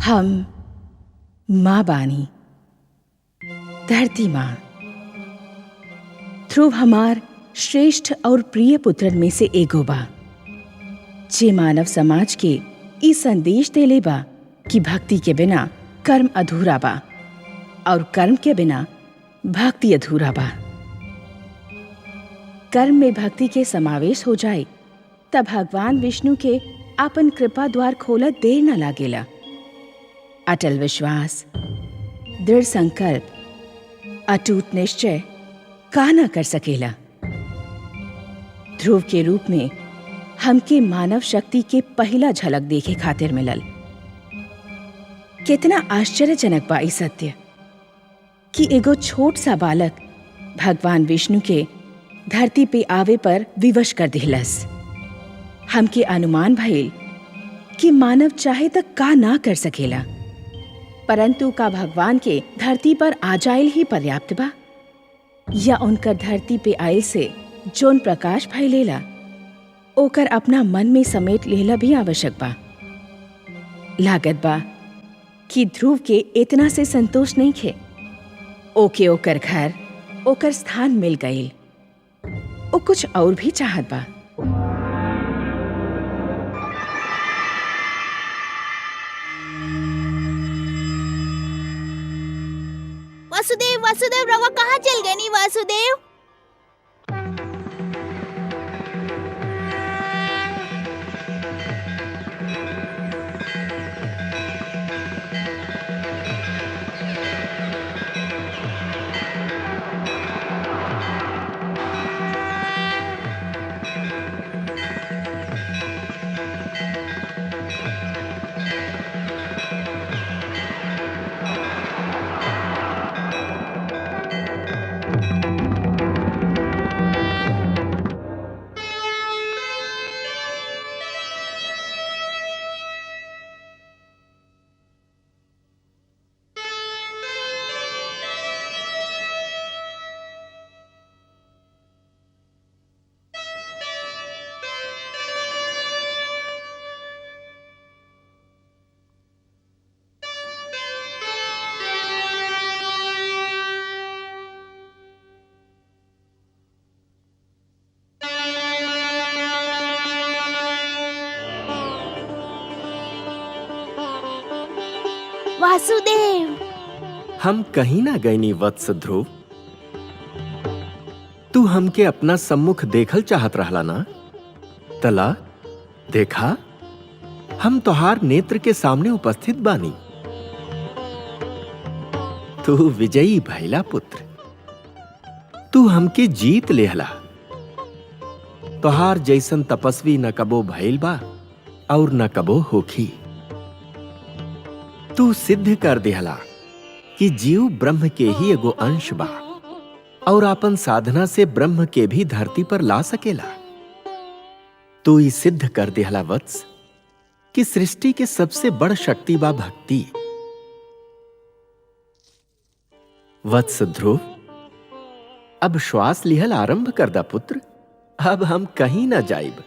हम माँ बानी, धरती माँ। ध्रुव हमार श्रेष्ठ और प्रिय पुत्रन में से एगो बा, जे मानव समाज के ई संदेश देले बा कि भक्ति के बिना कर्म अधूरा बा और कर्म के बिना भक्ति अधूरा बा। कर्म में भक्ति के समावेश हो जाए तब भगवान विष्णु के अपन कृपा द्वार खोलत देर न लागेला। अटल विश्वास, दृढ़ संकल्प, अटूट निश्चय का न कर सकेला। ध्रुव के रूप में हमके मानव शक्ति के पहला झलक देखे खातिर मिलल। कितना आश्चर्यजनक बा ई सत्य कि एगो छोट सा बालक भगवान विष्णु के धरती पे आवे पर विवश कर दिलस। हमके अनुमान भइल कि मानव चाहे तक का ना कर सकेला, परंतु का भगवान के धरती पर आ जाइल ही पर्याप्त बा, या उनकर धरती पे आइल से जोन प्रकाश फैलेला ओकर अपना मन में समेट लेला भी आवश्यक बा। लागत बा कि ध्रुव के इतना से संतोष नहीं खे। ओके ओकर घर, ओकर स्थान मिल गईल। ओ कुछ और भी चाहत बा। वासुदेव, वासुदेव, रवा कहाँ चल गए नी वासुदेव? वासुदेव, हम कहीं ना गईनी वत्स ध्रुव। तू हमके अपना सम्मुख देखल चाहत रहला ना? तला देखा, हम तोहार नेत्र के सामने उपस्थित बानी। तू विजयी भैला पुत्र। तू हमके जीत लेहला। तोहार जैसन तपस्वी न कबो भइल बा और न कबो होखी। तू सिद्ध कर देहला कि जीव ब्रह्म के ही एगो अंश बा और अपन साधना से ब्रह्म के भी धरती पर ला सकेला। तू ई सिद्ध कर देहला वत्स कि सृष्टि के सबसे बड़ शक्ति बा भक्ति। वत्स ध्रुव, अब श्वास लिहल आरंभ कर दा पुत्र। अब हम कहीं ना जाइब।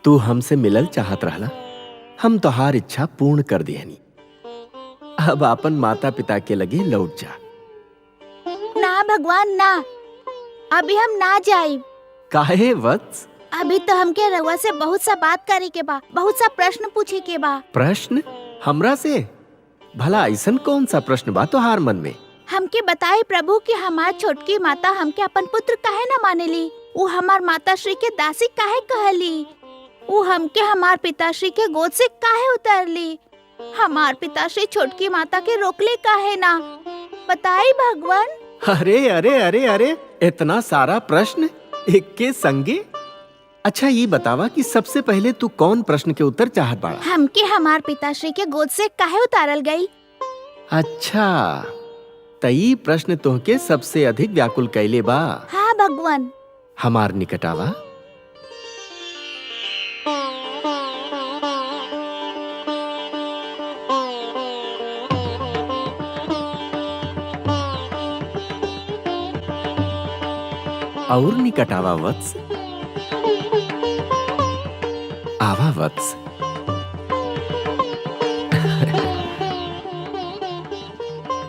तू हमसे मिलल चाहत रहला, हम तोहार इच्छा पूर्ण कर दिहनी। अब अपन माता पिता के लगे लौट जा। ना भगवान ना, अभी हम ना जाइब। काहे वत्स? अभी तो हमके रवा से बहुत सा बात करे के बा, बहुत सा प्रश्न पूछे के बा। प्रश्न? हमरा से? भला ऐसन कौन सा प्रश्न बा तोहार मन में? हमके बताए प्रभु कि हमार छोटकी माता हमके अपन पुत्र काहे न मानेली? वो हमार माता श्री के दासी काहे कहली? वो हमके हमार पिताश्री के गोद से काहे उतारली? हमार पिताश्री छोटकी माता के रोकले काहे ना? बताई भगवान। अरे अरे अरे अरे, इतना सारा प्रश्न एक के संगे। अच्छा ये बतावा कि सबसे पहले तू कौन प्रश्न के उत्तर चाहत बाड़ा? हमके हमार पिताश्री के गोद से काहे उतारल गई? अच्छा तई प्रश्न तोहके सबसे अधिक व्याकुल कैले बा। हाँ भगवान। हमार निकट आवा। और निकट आवा वत्स। आवा वत्स।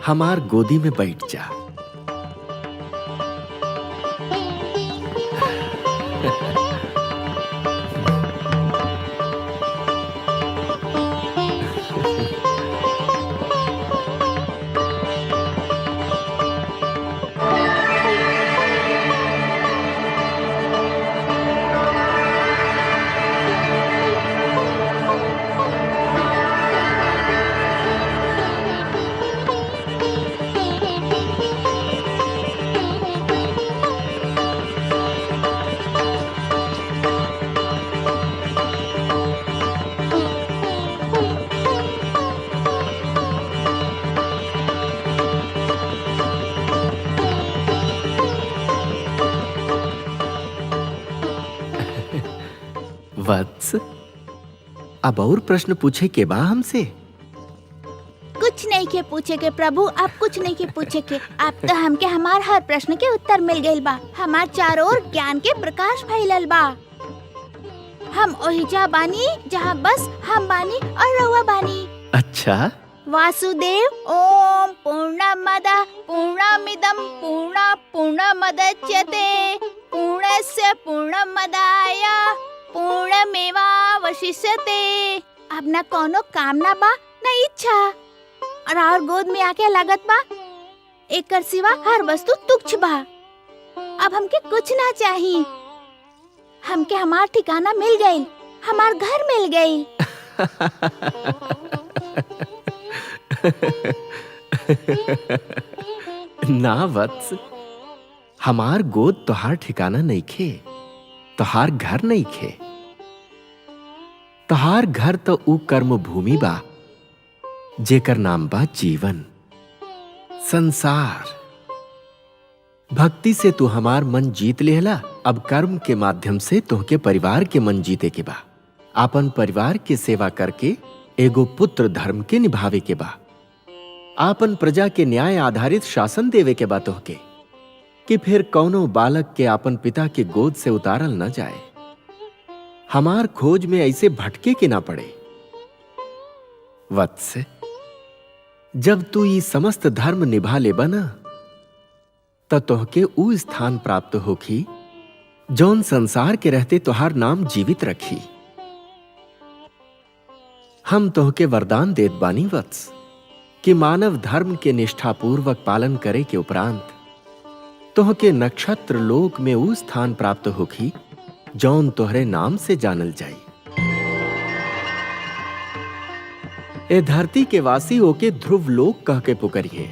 हमार गोदी में बैठ जा। वत्स, अब और प्रश्न पूछे के बा हमसे? कुछ नहीं के पूछे के प्रभु, आप कुछ नहीं के पूछे के। आप तो हमके हमार हर प्रश्न के उत्तर मिल गइल बा। हमार चारों ओर ज्ञान के प्रकाश फैलल बा। हम ओहिजा बानी जहाँ बस हम बानी और रहुआ बानी। अच्छा वासुदेव ओम पूर्णमदः पूर्णमिदं पूर्णमुदच्यते पूर्णस्य पूर्णमदाय पूर्णमेवावशिष्यते। अब न कोनो कामना बा न इच्छा, और गोद में आके लागत बा एकर सिवा हर वस्तु तुच्छ बा। अब हमके कुछ ना चाहिए। हमके हमार ठिकाना मिल गई, हमार घर मिल गई। ना वत्स, हमार गोद तोहार ठिकाना नहीं खे, तोहार घर नहीं खे। तोहार घर तो ऊ कर्म भूमि बा जेकर नाम बा जीवन, संसार। भक्ति से तू हमार मन जीत लेहला। अब कर्म के माध्यम से तोहके परिवार के मन जीते के बा। आपन परिवार के सेवा करके एगो पुत्र धर्म के निभावे के बा। आपन प्रजा के न्याय आधारित शासन देवे के बा तोहके, कि फिर कौनो बालक के आपन पिता के गोद से उतारल न जाए। हमार खोज में ऐसे भटके के ना पड़े। वत्स, जब तू ये समस्त धर्म निभा लेबा ना, तो तोहके ऊ स्थान प्राप्त होखी जौन संसार के रहते तोहार नाम जीवित रखी। हम तोहके वरदान देत बानी वत्स, कि मानव धर्म के निष्ठापूर्वक पालन करे के उपरांत तोहके नक्षत्र लोक में ऊ स्थान प्राप्त होखी जौन तोहरे नाम से जानल जाई। ए धरती के वासी होके ध्रुव लोक कह के पुकरिए,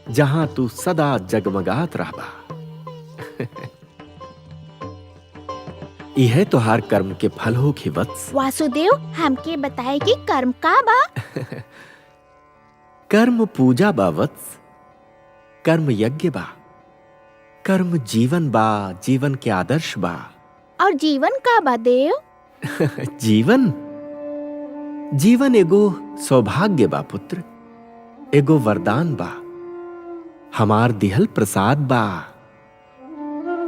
जहां तू सदा जगमगात रहबा। यह तोहार कर्म के फल होखी वत्स। वासुदेव, हमके बताए कि कर्म का बा? कर्म पूजा बा वत्स, कर्म यज्ञ बा, कर्म जीवन बा, जीवन के आदर्श बा। और जीवन का बा देव? जीवन एगो सौभाग्य बा पुत्र, एगो वरदान बा, हमार दिहल प्रसाद बा,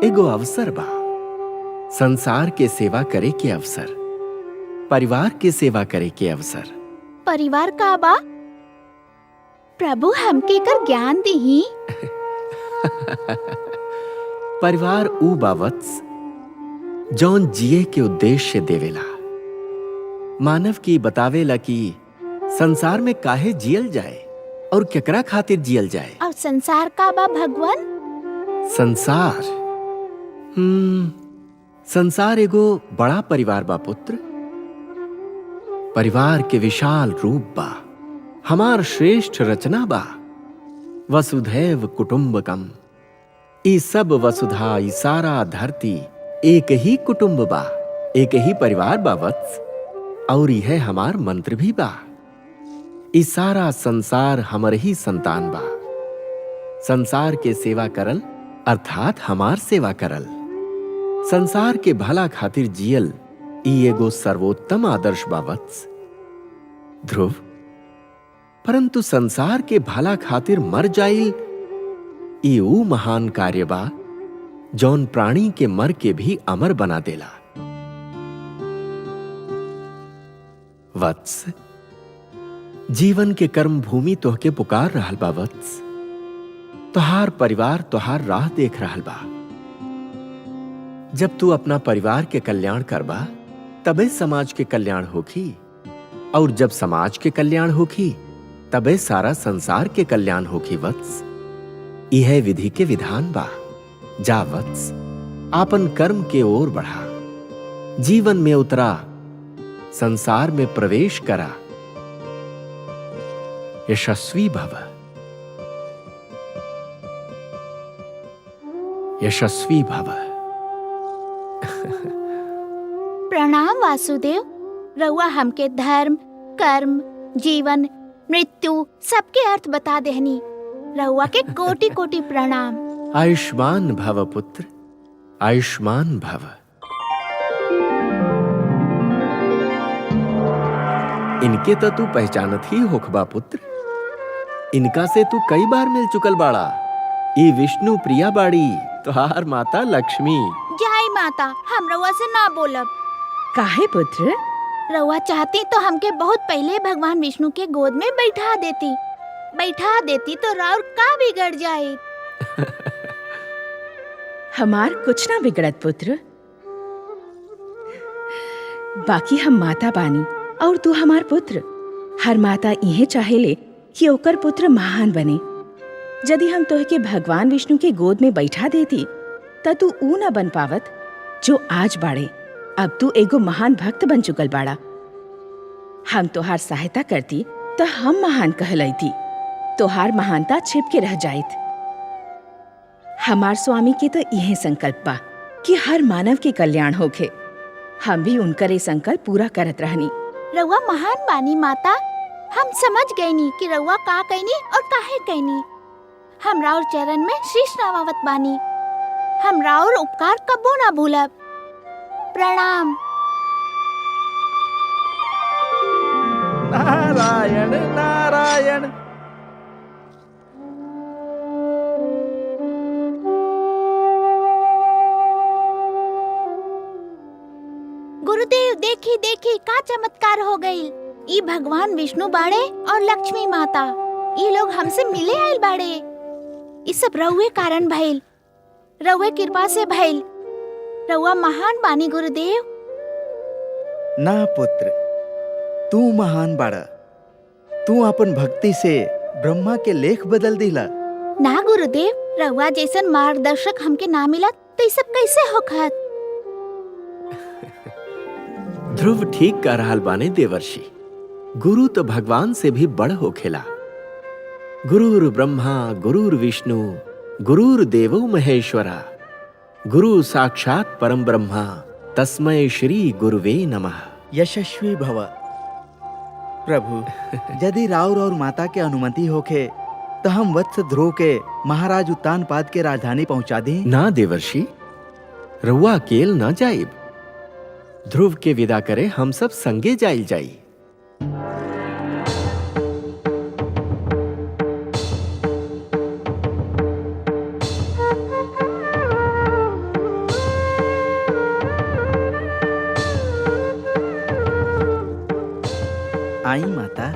एगो अवसर बा। संसार के सेवा करे के अवसर, परिवार के सेवा करे के अवसर। परिवार का बा? प्रभु हमके कर ज्ञान दीही। परिवार ऊ बा वत्स जौन जिए के उद्देश्य देवेला। मानव की बतावेला कि संसार में काहे जियल जाए और केकरा खातिर जियल जाए। और संसार का बा भगवान? संसार एगो बड़ा परिवार बा पुत्र। परिवार के विशाल रूप बा, हमार श्रेष्ठ रचना बा। वसुधैव कुटुंबकम, ई सब वसुधा, ई सारा धरती एक ही कुटुंब बा, एक ही परिवार बा वत्स। और यह हमार मंत्र भी बा। ई सारा संसार हमर ही संतान बा। संसार के सेवा करल अर्थात हमार सेवा करल। संसार के भला खातिर जियल ई एगो सर्वोत्तम आदर्श बा वत्स। ध्रुव, परंतु संसार के भला खातिर मर जाइल ई ऊ महान कार्य बा जौन प्राणी के मर के भी अमर बना देला। वत्स, जीवन के कर्म भूमि तोहके पुकार रहल बा वत्स। तोहार परिवार तोहार राह देख रहल बा। जब तू अपना परिवार के कल्याण करबा तबे समाज के कल्याण होखी, और जब समाज के कल्याण होखी तबे सारा संसार के कल्याण होखी वत्स। यह विधि के विधान बा। जा वत्स, आपन कर्म के ओर बढ़ा, जीवन में उतरा, संसार में प्रवेश करा। यशस्वी भव, यशस्वी भव। प्रणाम वासुदेव। रउआ हमके धर्म, कर्म, जीवन, मृत्यु सबके अर्थ बता देहनी। रउआ के कोटि कोटि प्रणाम। आयुष्मान भव पुत्र, आयुष्मान भव। इनके तो तू पहचानत ही होखबा पुत्र। इनका से तू कई बार मिल चुकल बाड़ा। ई विष्णु प्रिया बाड़ी, तुहार माता लक्ष्मी। जय माता, हम रउआ से ना बोलब। काहे पुत्र? रउआ चाहती तो हमके बहुत पहले भगवान विष्णु के गोद में बैठा देती तो राउर का बिगड़ जाए। हमार कुछ ना बिगड़त पुत्र। बाकी हम माता बानी और तू हमार पुत्र। हर माता इहे चाहेले कि ओकर पुत्र महान बने। यदि हम तोहके भगवान विष्णु के गोद में बैठा देती त तू ऊ न बन पावत जो आज बाड़े। अब तू एगो महान भक्त बन चुकल बाड़ा। हम तोहार सहायता करती तो हम महान कहलैती। तोहार महानता छिप के रह जाइत। हमार स्वामी के तो यह संकल्प बा कि हर मानव के कल्याण होखे। हम भी उनकर ये संकल्प पूरा करत रहनी। रउआ महान बानी माता। हम समझ गईनी कि रउआ का कहनी और काहे कहनी। हम राउर चरण में शीश नवावत बानी। हम राउर उपकार कबो ना भूलब। प्रणाम। नारायण नारायण। गुरुदेव देखी देखी का चमत्कार हो गई। ई भगवान विष्णु बाड़े और लक्ष्मी माता। ई लोग हमसे मिले आइल बाड़े। ई सब रउए कारण भइल, रउए कृपा से भइल। रउआ महान बानी गुरुदेव। ना पुत्र, तू महान बाड़ा। तू अपन भक्ति से ब्रह्मा के लेख बदल दिला। ना गुरुदेव, रउआ जैसन मार्गदर्शक हमके ना मिला तो ई सब कैसे होखत। ध्रुव ठीक कह रहल बाने देवर्षि। गुरु तो भगवान से भी बड़ होखेला। गुरुर ब्रह्मा गुरुर विष्णु गुरुर देवो महेश्वरा। गुरु साक्षात परम ब्रह्मा तस्मै श्री गुरुवे नमः। यशस्वी भव। प्रभु, यदि राउर और माता के अनुमति होखे तो हम वत्स ध्रुव के महाराज उत्तानपाद के राजधानी पहुंचा दी। ना देवर्षि, रउआ अकेल ना जाइब। ध्रुव के विदा करे हम सब संगे जाइल जाई। आई माता।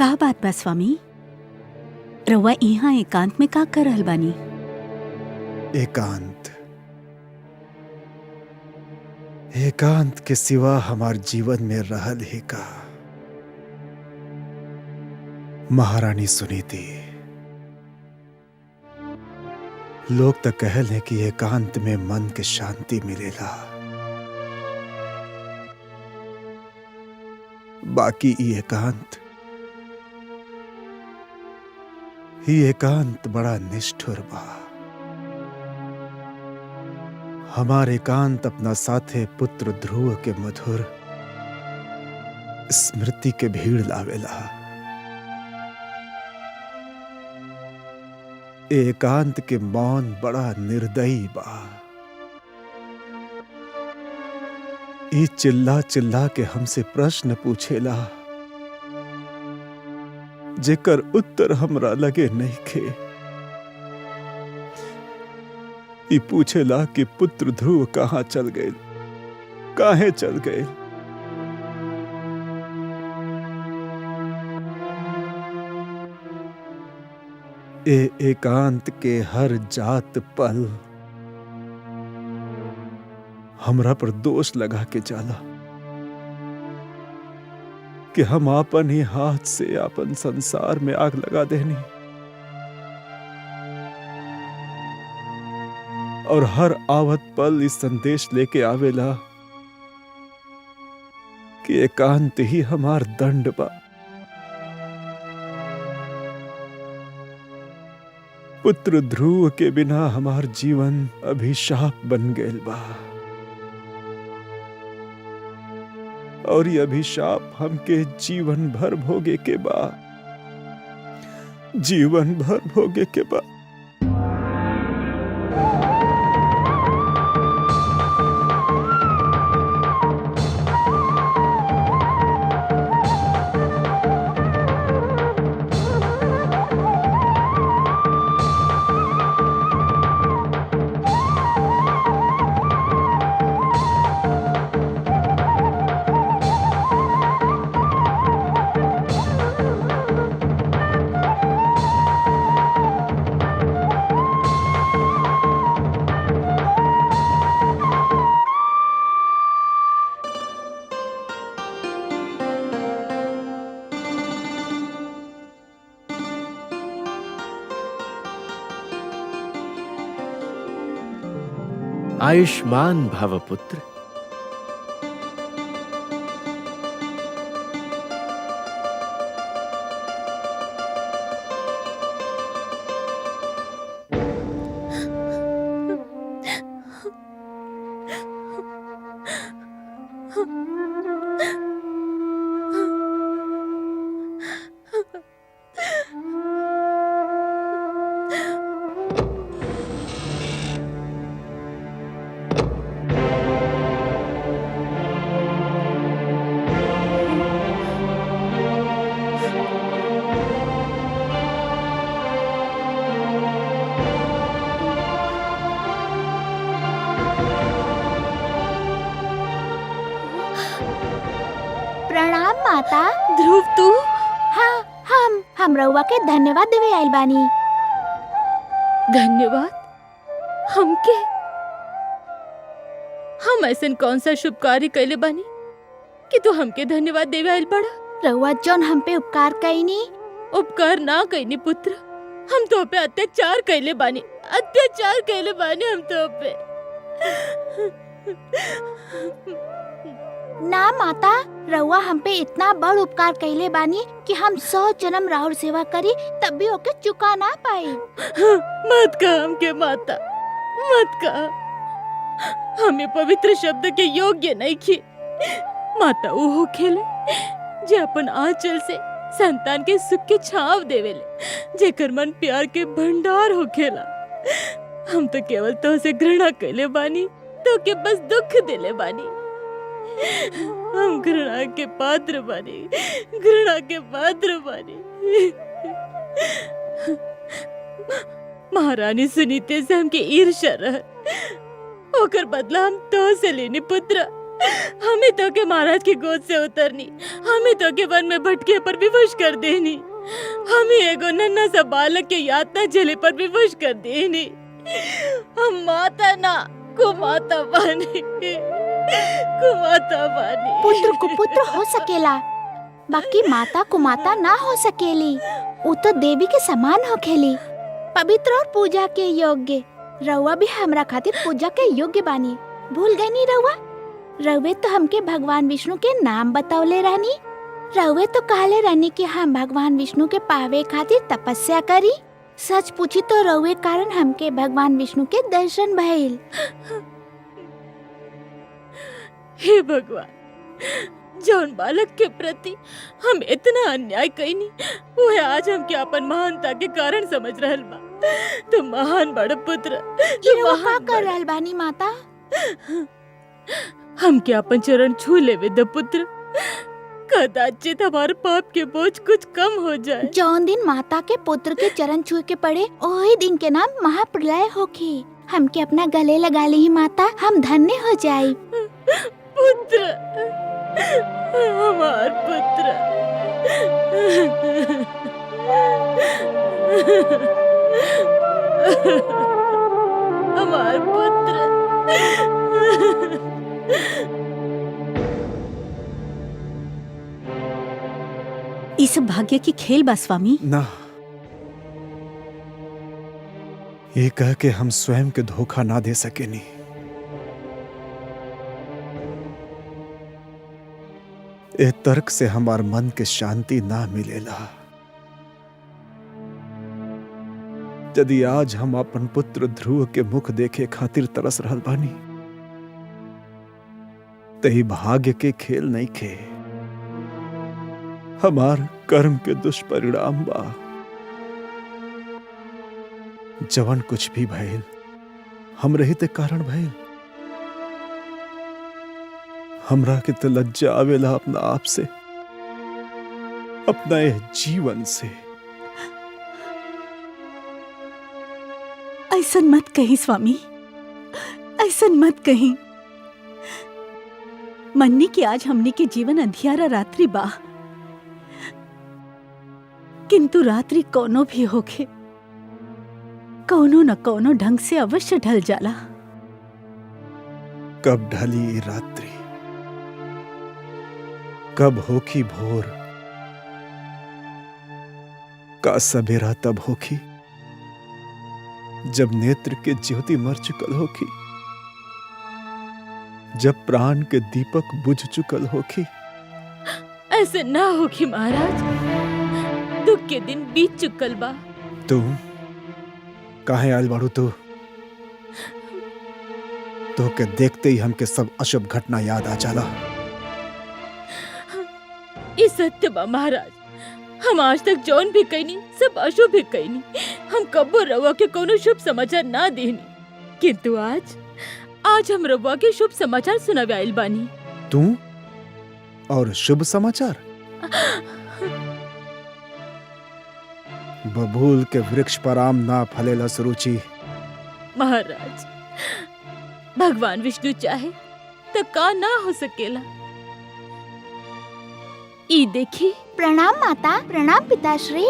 का बात बा स्वामी? रउआ यहाँ एकांत में का कर रहल बानी? एकांत के सिवा हमार जीवन में रहल ही का। महारानी सुनीति, लोग तो कहल है कि एकांत में मन के शांति मिलेला, बाकी ई एकांत बड़ा निष्ठुर बा। हमार एकांत अपना साथे पुत्र ध्रुव के मधुर स्मृति के भीड़ लावेला। एकांत के मौन बड़ा निर्दयी बा। ई चिल्ला चिल्ला के हमसे प्रश्न पूछेला जेकर उत्तर हमरा लगे नइखे। ई पूछेला कि पुत्र ध्रुव कहाँ चल गए, काहे चल गए। एकांत के हर जात पल हमरा पर दोष लगा के जाला कि हम आपन ही हाथ से आपन संसार में आग लगा देनी, और हर आवत पल इस संदेश लेके आवेला कि एकांत ही हमार दंड बा। पुत्र ध्रुव के बिना हमार जीवन अभिशाप बन गए बा, और ये अभिशाप हमके जीवन भर भोगे के बा, जीवन भर भोगे के बा। आयुष्मान भव पुत्र। प्रणाम माता। ध्रुव तू? हाँ, हम रउआ के धन्यवाद देवे आइल बानी। धन्यवाद? हमके? हम ऐसन कौन सा शुभ कार्य कैले बानी कि तू हमके धन्यवाद देवे आइल बड़ा? रउआ जौन हम पे उपकार कईनी। उपकार ना कईनी पुत्र, हम तो पे अत्याचार कैले बानी, अत्याचार कैले बानी हम तो पे। ना माता, रउआ हम पे इतना बड़ उपकार कइले बानी कि हम 100 जन्म राउर सेवा करी तब भी ओके चुका ना पाई। मत कह हमके माता, मत कह। हमें पवित्र शब्द के योग्य नहीं की। माता वो खेले जे अपन आंचल से संतान के सुख के छाव देवेले, जेकर मन प्यार के भंडार हो खेला। हम तो केवल तो से घृणा कैले बानी, तो के बस दुख दिले बानी। हम घृणा के पात्र बानी, घृणा के पात्र बानी। महारानी सुनीति से हमके ईर्ष्या रह, ओकर बदला हम तो से लेनी पुत्र, हमें तो के महाराज की गोद से उतरनी, हमें तो के वन में भटके पर विवश कर देनी, हमें एगो नन्हा सा बालक के यातना झेले पर विवश कर देनी। हम माता ना कुमाता बानी, कुमाता बानी। पुत्र कुपुत्र हो सकेला, बाकी माता कुमाता ना हो सकेली। वो तो देवी के समान हो खेली, पवित्र और पूजा के योग्य। रउआ भी हमरा खातिर पूजा के योग्य बानी। भूल गई नी रउआ? रउए तो हमके भगवान विष्णु के नाम बतौले रहनी। रउए तो कहले रहनी कि हम भगवान विष्णु के पावे खातिर तपस्या करी। सच पूछी तो रउए कारण हमके भगवान विष्णु के दर्शन भइल। हे भगवान, जौन बालक के प्रति हम इतना अन्याय कईनी, वो है आज हमके अपन महानता के कारण समझ रहल बा। तो महान बड़ पुत्र, ये रउआ का कर रहल बानी माता? हमके अपन चरण छू लेवे द पुत्र, कदाचित हमारे पाप के बोझ कुछ कम हो जाए। जौन दिन माता के पुत्र के चरण छुए के पड़े, वही दिन के नाम महाप्रलय होखी। हमके अपना गले लगा ली माता, हम धन्य हो जाए। पुत्र, हमार पुत्र। हमार पुत्र। इस भाग्य की खेल बा स्वामी। ना, ये कह के हम स्वयं के धोखा ना दे सके नहीं। ए तर्क से हमार मन के शांति ना मिलेला। यदि आज हम अपन पुत्र ध्रुव के मुख देखे खातिर तरस रहल बानी, तही भाग्य के खेल नहीं खे, हमार कर्म के दुष्परिणाम बा। जवन कुछ भी भइल हम रहित कारण भइल। हमरा के तो लज्जा आवेला अपना आप से, अपना यह जीवन से। ऐसन मत कही स्वामी, ऐसन मत कही। मन्नी कि आज हमने के जीवन अंधियारा रात्रि बा, किंतु रात्रि कोनो भी होखे, कोनो न कोनो ढंग से अवश्य ढल जाला। कब ढली ये रात्रि, कब होखी भोर, का सवेरा तब होखी जब नेत्र के ज्योति मर चुकल होखी, जब प्राण के दीपक बुझ चुकल होखी। ऐसे ना होगी महाराज, दुख के दिन बीत चुकल बा। तू काहे आयल बाड़ू? तो के देखते ही हमके सब अशुभ घटना याद आ जाला। ये सत्य बा महाराज, हम आज तक जौन भी कईनी सब अशुभ ही कईनी। हम कबो रउआ के कोनो शुभ समाचार ना देनी, किंतु आज हम रउआ के शुभ समाचार सुनावे आइल बानी। तू और शुभ समाचार? बबूल के वृक्ष पर आम ना फलेला सुरुचि। महाराज, भगवान विष्णु चाहे तो का ना हो सकेला। ई देखी। प्रणाम माता, प्रणाम पिताश्री।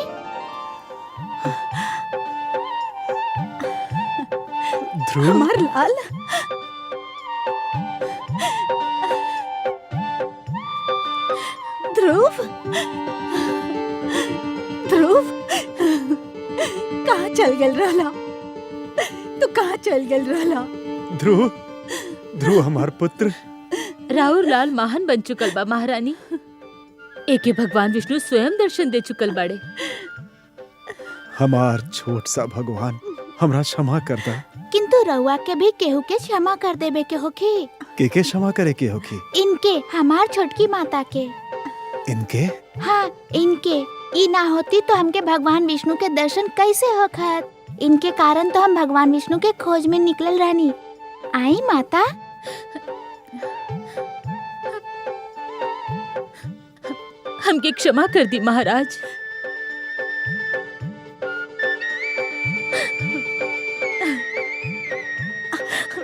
ध्रुव, हमार लाल। ध्रुव, ध्रुव, कहाँ चल गल रहला? तू कहाँ चल गल रहला? ध्रुव, ध्रुव हमार पुत्र। राउर लाल महान बन चुकल बा महारानी। एके भगवान विष्णु स्वयं दर्शन दे चुकल बाड़े। हमार छोट सा भगवान, हमरा क्षमा कर दा। किंतु रउआ के भी केहू के क्षमा कर देबे के होखी। के क्षमा करे के होखी? इनके, हमार छोटकी माता के। इनके? हाँ, इनके। ई ना होती तो हमके भगवान विष्णु के दर्शन कैसे होखत? इनके कारण तो हम भगवान विष्णु के खोज में निकलल रहनी। आई माता। हमके क्षमा कर दी महाराज।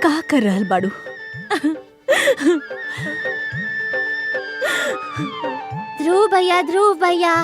का कर रहल बाड़ू? ध्रुव भैया, ध्रुव भैया।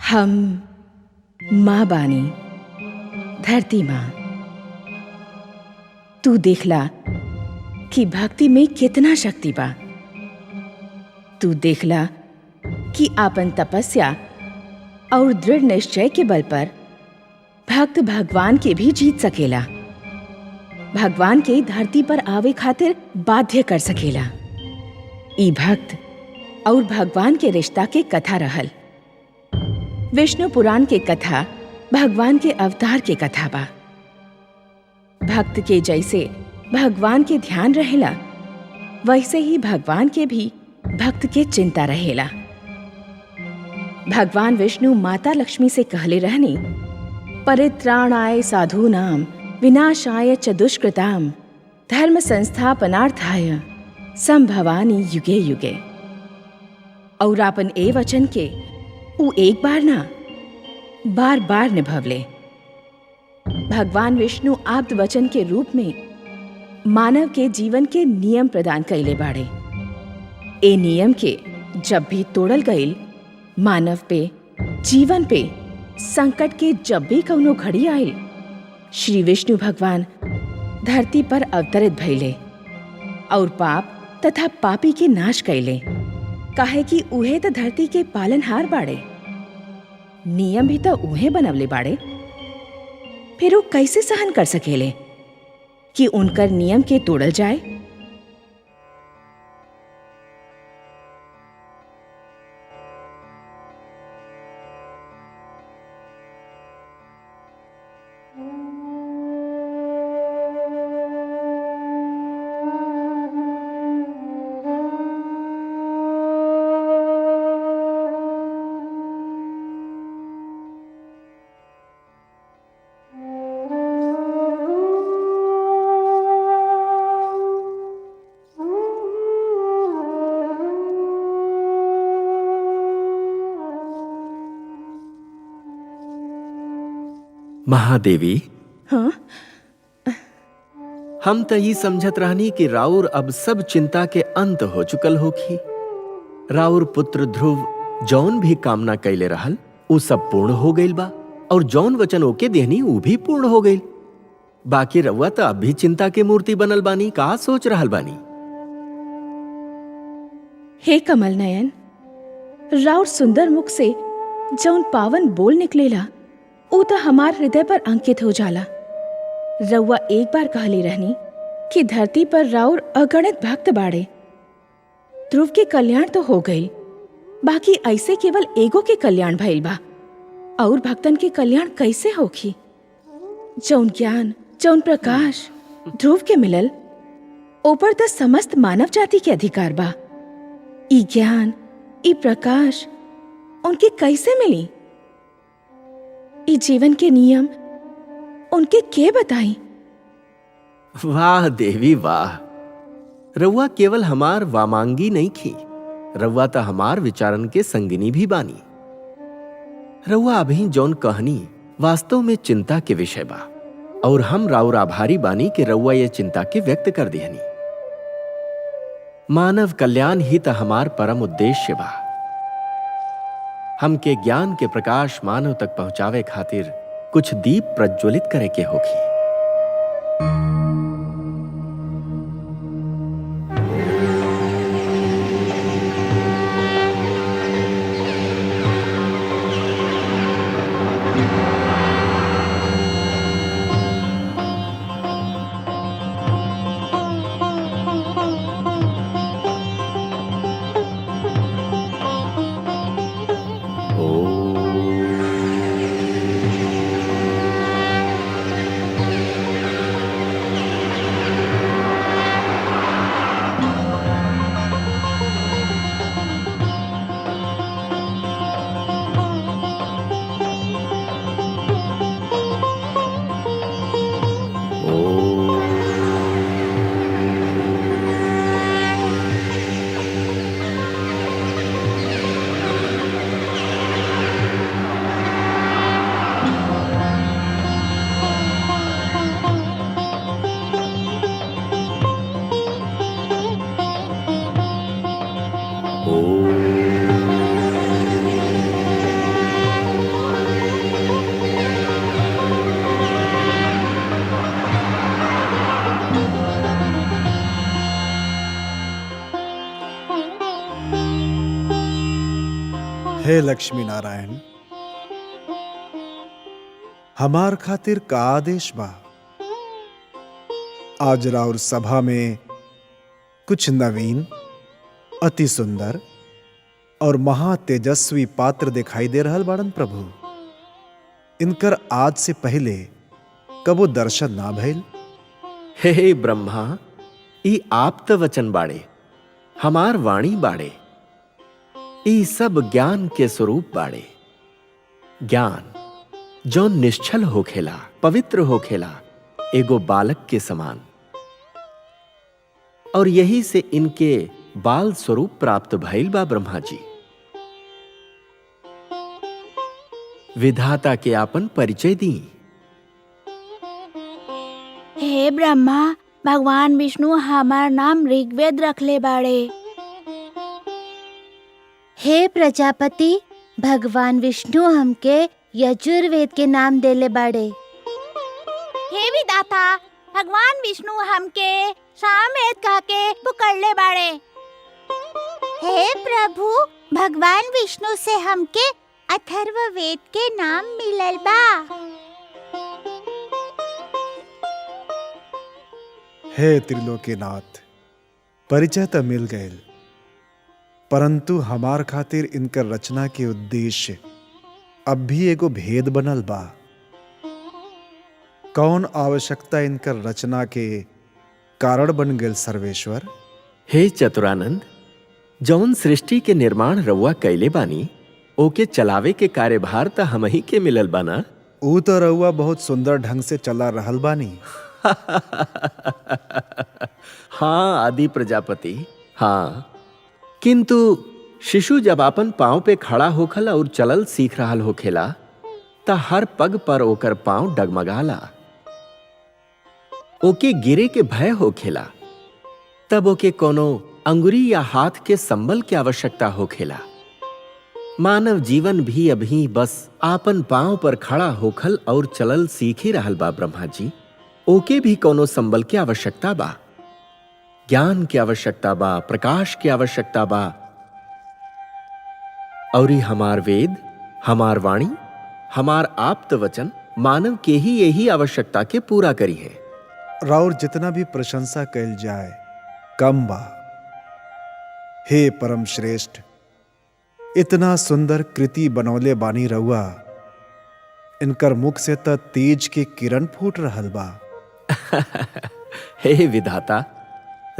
हम माँ बानी, धरती माँ। तू देखला कि भक्ति में कितना शक्ति बा। तू देखला कि आपन तपस्या और दृढ़ निश्चय के बल पर भक्त भगवान के भी जीत सकेला, भगवान के धरती पर आवे खातिर बाध्य कर सकेला। ई भक्त और भगवान के रिश्ता के कथा रहल। विष्णु पुराण के कथा भगवान के अवतार के कथा बा। भक्त के जैसे भगवान के ध्यान रहेला, वैसे ही भगवान के भी भक्त के चिंता रहेला। भगवान विष्णु माता लक्ष्मी से कहले रहनी, परित्राणाय साधूनाम विनाशाय च दुष्कृताम धर्म संस्थापनार्थाय संभवानि युगे युगे। और आपन ए वचन के ऊ एक बार ना बार बार निभवले। भगवान विष्णु आप्त वचन के रूप में मानव के जीवन के नियम प्रदान कैले बाड़े। ए नियम के जब भी तोड़ल गईल, मानव पे, जीवन पे संकट के जब भी कौनो घड़ी आयल, श्री विष्णु भगवान धरती पर अवतरित भइले और पाप तथा पापी के नाश कैले। काहे कि उहे तो धरती के पालनहार बाड़े, नियम भी तो उहे बनवले बाड़े। फिर वो कैसे सहन कर सकेले कि उनकर नियम के तोड़ल जाए। महादेवी, हाँ? हम तो ये समझत रहनी कि राउर अब सब चिंता के अंत हो चुकल होखी। राउर पुत्र ध्रुव जौन भी कामना कैले रहल उ सब पूर्ण हो गईल बा, और जौन वचन ओके देहनी उ भी पूर्ण हो गईल। बाकी रउआ तो अब भी चिंता के मूर्ति बनल बानी। का सोच रहल बानी? हे कमल नयन, राउर सुंदर मुख से जौन पावन बोल निकलेला ऊ तो हमार हृदय पर अंकित हो जाला। रउआ एक बार कहली रहनी कि धरती पर राउर अगणित भक्त बाड़े। ध्रुव के कल्याण तो हो गई, बाकी ऐसे केवल एगो के कल्याण भइल बा, और भक्तन के कल्याण कैसे होखी? जौन ज्ञान, जौन प्रकाश ध्रुव के मिलल, ऊपर तो समस्त मानव जाति के अधिकार बा। ई ज्ञान, ई प्रकाश उनके कैसे मिली? ई जीवन के नियम उनके के बताई? वाह देवी वाह! रउआ केवल हमार वामांगी नहीं खी, रउआ तो हमार विचारन के संगिनी भी बानी। रउआ अभी जौन कहनी वास्तव में चिंता के विषय बा, और हम राउर आभारी बानी कि रउआ ये चिंता के व्यक्त कर दिहनी। मानव कल्याण ही तो हमार परम उद्देश्य बा। हमके ज्ञान के प्रकाश मानव तक पहुंचावे खातिर कुछ दीप प्रज्वलित करे के होखी। हे लक्ष्मी नारायण, हमार खातिर का आदेश बा? आज राउर सभा में कुछ नवीन, अति सुंदर और महातेजस्वी पात्र दिखाई दे रहल बाड़न प्रभु। इनकर आज से पहले कबो दर्शन ना भइल। हे ब्रह्मा, ई आप त वचन बाड़े, हमार वाणी बाड़े, ई सब ज्ञान के स्वरूप बाड़े। ज्ञान जो निश्चल होखेला, पवित्र होखेला, एगो बालक के समान, और यही से इनके बाल स्वरूप प्राप्त भइल बा। ब्रह्मा जी, विधाता के आपन परिचय दी। हे ब्रह्मा, भगवान विष्णु हमार नाम ऋग्वेद रखले बाड़े। हे प्रजापति, भगवान विष्णु हमके यजुर्वेद के नाम देले बाड़े। हे विधाता, भगवान विष्णु हमके सामवेद कह के पुकारले बाड़े। हे प्रभु, भगवान विष्णु से हमके अथर्ववेद के नाम मिलल बा। हे त्रिलोकीनाथ, परिचय तो मिल गए, परंतु हमार खातिर इनकर रचना के उद्देश्य अब भी एगो भेद बनल बा। कौन आवश्यकता इनकर रचना के कारण बन गेल सर्वेश्वर? हे चतुरानंद, जौन सृष्टि के निर्माण रउआ कैले बानी, ओके चलावे के कार्यभार त हमही के मिलल बाना। ऊ तो रउआ बहुत सुंदर ढंग से चला रहल बानी। हाँ आदि प्रजापति, हाँ, किंतु शिशु जब अपन पांव पे खड़ा होखल और चलल सीख रहल होखेला त हर पग पर ओकर पांव डगमगाला, ओके गिरे के भय होखेला। तब ओके कोनो अंगुरी या हाथ के संबल की आवश्यकता होखेला। मानव जीवन भी अभी बस आपन पांव पर खड़ा होखल और चलल सीख ही रहल बा। ब्रह्मा जी, ओके भी कोनो संबल की आवश्यकता बा, ज्ञान की आवश्यकता बा, प्रकाश की आवश्यकता बा। और हमार वेद, हमार वाणी, हमार आप्त वचन मानव के ही यही आवश्यकता के पूरा करी है। राउर जितना भी प्रशंसा कैल जाए कम बा। हे परम श्रेष्ठ, इतना सुंदर कृति बनौले बानी रउआ, इनकर मुख से त तेज के किरण फूट रहल बा। हे विधाता,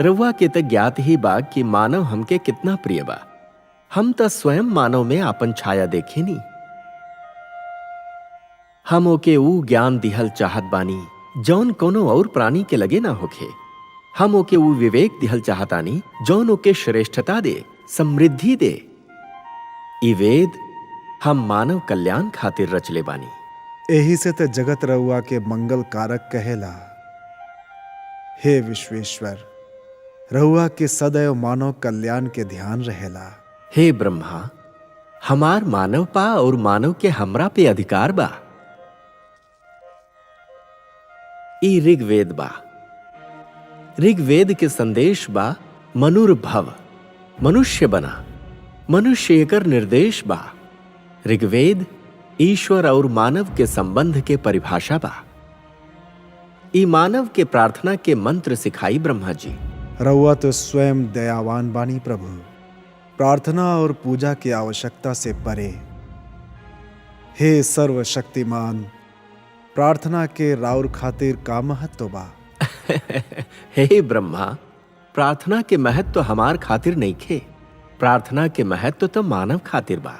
रउआ के त ज्ञात ही बा कि मानव हमके कितना प्रिय बा। हम त स्वयं मानव में आपन छाया देखे नी। हम ओके ऊ ज्ञान दिहल चाहत बानी जौन कोनो और प्राणी के लगे ना होखे। हम ओके ऊ विवेक दिहल चाहतानी जौन ओके श्रेष्ठता दे, समृद्धि दे। ई वेद हम मानव कल्याण खातिर रचले बानी। यही से त जगत रउआ के मंगल कारक कहेला। हे विश्वेश्वर, रउआ के सदैव मानव कल्याण के ध्यान रहेला। हे ब्रह्मा, हमार मानव पा और मानव के हमरा पे अधिकार बा। ई ऋग्वेद बा। ऋग्वेद के संदेश बा मनुर्भव, मनुष्य बना। मनुष्य एकर निर्देश बा। ऋग्वेद ईश्वर और मानव के संबंध के परिभाषा बा। ई मानव के प्रार्थना के मंत्र सिखाई ब्रह्मा जी। रउआ तो स्वयं दयावान बानी प्रभु, प्रार्थना और पूजा की आवश्यकता से परे। हे सर्वशक्तिमान, प्रार्थना के राउर खातिर का महत्व बा? हे ब्रह्मा, प्रार्थना के महत्व हमार खातिर नहीं खे। प्रार्थना के महत्व तो मानव खातिर बा।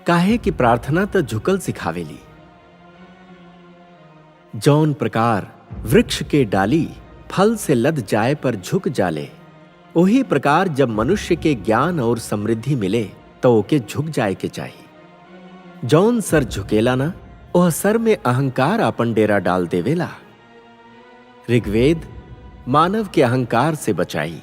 काहे कि प्रार्थना तो झुकल सिखावेली। जौन प्रकार वृक्ष के डाली फल से लद जाए पर झुक जाले, वही प्रकार जब मनुष्य के ज्ञान और समृद्धि मिले तो ओके झुक जाए के चाहिए। जौन सर झुकेला ना, वह सर में अहंकार अपन डेरा डाल देवेला। ऋग्वेद मानव के अहंकार से बचाई।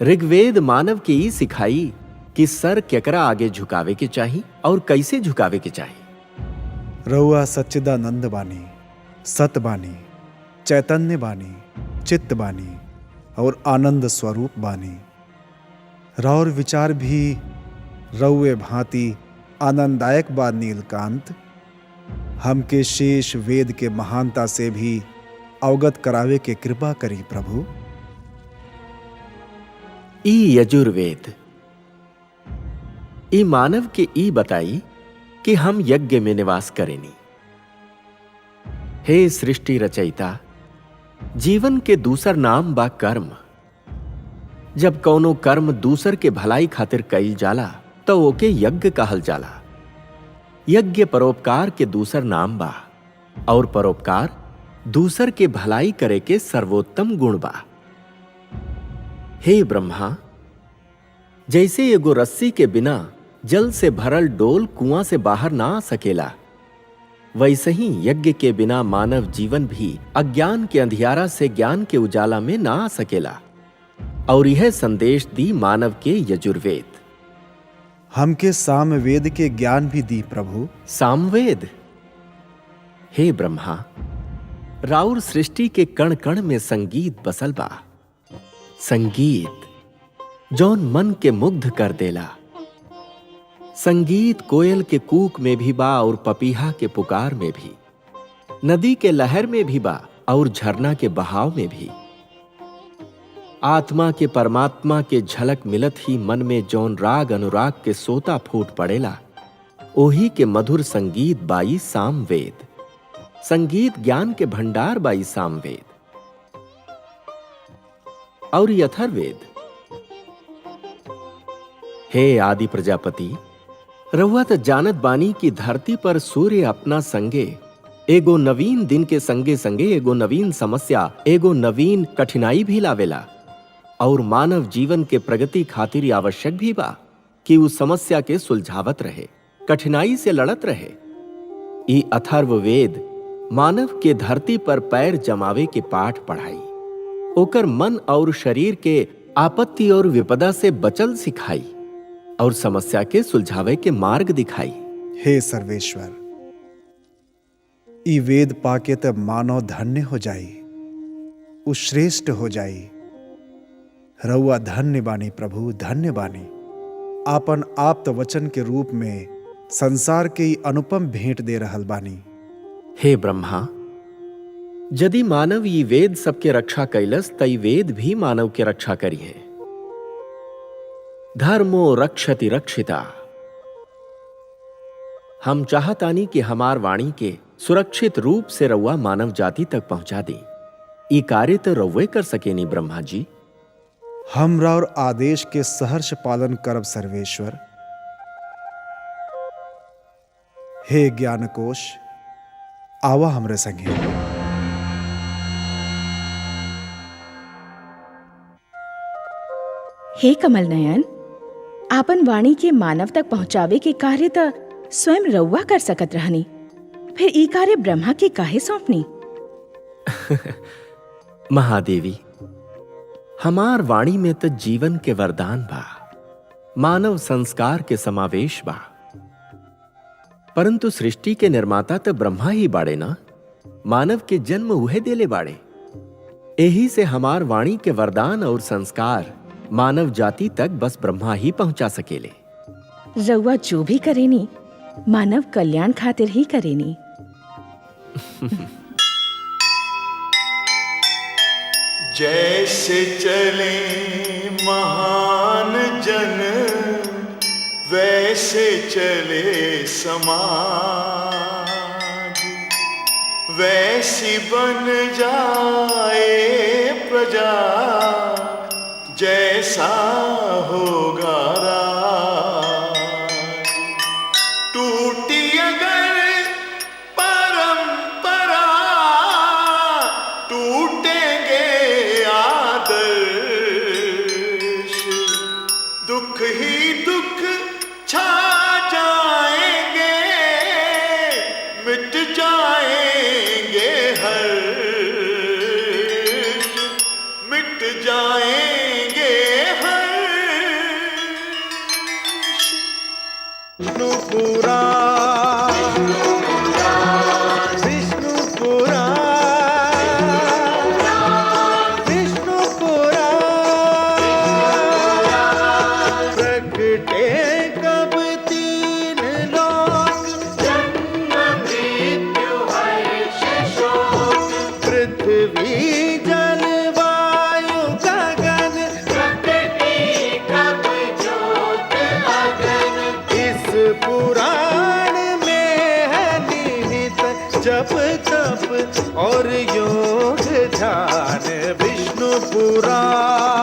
ऋग्वेद मानव के ई सिखाई कि सर केकरा आगे झुकावे के चाहिए और कैसे झुकावे के चाहिए। रउआ सच्चिदानंद बानी, सत बानी, चैतन्य बानी, चित्त बानी और आनंद स्वरूप बानी। राउर विचार भी रउए भांति आनंददायक बा नीलकांत। हमके शेष वेद के महानता से भी अवगत करावे के कृपा करी प्रभु। ई यजुर्वेद ई मानव के ई बताई कि हम यज्ञ में निवास करेनी। हे सृष्टि रचयिता, जीवन के दूसर नाम बा कर्म। जब कौनो कर्म दूसर के भलाई खातिर कईल जाला तो ओके यज्ञ कहल जाला। यज्ञ परोपकार के दूसर नाम बा और परोपकार दूसर के भलाई करे के सर्वोत्तम गुण बा। हे ब्रह्मा, जैसे एगो रस्सी के बिना जल से भरल डोल कुआं से बाहर ना आ सकेला, वैसे ही यज्ञ के बिना मानव जीवन भी अज्ञान के अंधियारा से ज्ञान के उजाला में ना आ सकेला। और यह संदेश दी मानव के यजुर्वेद। हमके सामवेद के ज्ञान भी दी प्रभु। सामवेद? हे ब्रह्मा, राउर सृष्टि के कण कण में संगीत बसल बा। संगीत जौन मन के मुग्ध कर देला। संगीत कोयल के कूक में भी बा और पपीहा के पुकार में भी, नदी के लहर में भी बा और झरना के बहाव में भी। आत्मा के परमात्मा के झलक मिलत ही मन में जौन राग अनुराग के सोता फूट पड़ेला, ओही के मधुर संगीत बाई सामवेद। संगीत ज्ञान के भंडार बाई सामवेद। और अथर्ववेद। हे आदि प्रजापति, रउआ त जानत बानी की धरती पर सूर्य अपना संगे एगो नवीन दिन के संगे संगे एगो नवीन समस्या, एगो नवीन कठिनाई भी लावेला। और मानव जीवन के प्रगति खातिर आवश्यक भी बा कि उस समस्या के सुलझावत रहे, कठिनाई से लड़त रहे। ई अथर्ववेद मानव के धरती पर पैर जमावे के पाठ पढ़ाई, ओकर मन और शरीर के आपत्ति और विपदा से बचल सिखाई और समस्या के सुलझावे के मार्ग दिखाई। हे सर्वेश्वर, ई वेद पाके त मानव धन्य हो जाई, उ श्रेष्ठ हो जाई। रउआ धन्य बानी प्रभु, धन्य बानी। आपन आप्त वचन के रूप में संसार के ई अनुपम भेंट दे रहल बानी। हे ब्रह्मा, यदि मानव ये वेद सबके रक्षा कैलस तई वेद भी मानव के रक्षा करी है। धर्मो रक्षति रक्षिता। हम चाहतानी कि हमार वाणी के सुरक्षित रूप से रउआ मानव जाति तक पहुंचा दी। ई कार्य तो रउए कर सकेनी ब्रह्मा जी। हमरा और आदेश के सहर्ष पालन करब सर्वेश्वर। हे ज्ञानकोश, आवा हमरे संगे। हे कमल नयन, आपन वाणी के मानव तक पहुंचावे के कार्य त स्वयं रउआ कर सकत रहनी, फिर ई कार्य ब्रह्मा के काहे सौंपनी? महादेवी, हमार वाणी में तो जीवन के वरदान बा, मानव संस्कार के समावेश बा। परंतु सृष्टि के निर्माता तो ब्रह्मा ही बाड़े ना, मानव के जन्म उहे देले बाड़े। यही से हमार वाणी के वरदान और संस्कार मानव जाति तक बस ब्रह्मा ही पहुंचा सकेले। रउआ जो भी करेनी मानव कल्याण खातिर ही करेनी। जैसे चले महान जन, वैसे चले समाज। वैसी बन जाए प्रजा, जैसा होगा राज। टूटी अगर परंपरा, टूटेंगे आदर्श। दुख ही दुख छा जाएंगे, मिट जाएंगे हर्ष, मिट जाएंगे हर्ष। विष्णुपुरा, विष्णुपुरा, विष्णुपुरा। प्रगटे कब पृथ्वी जल वायु गगन इस पुराण में है निहित जप तप और योग ध्यान। विष्णु पुराण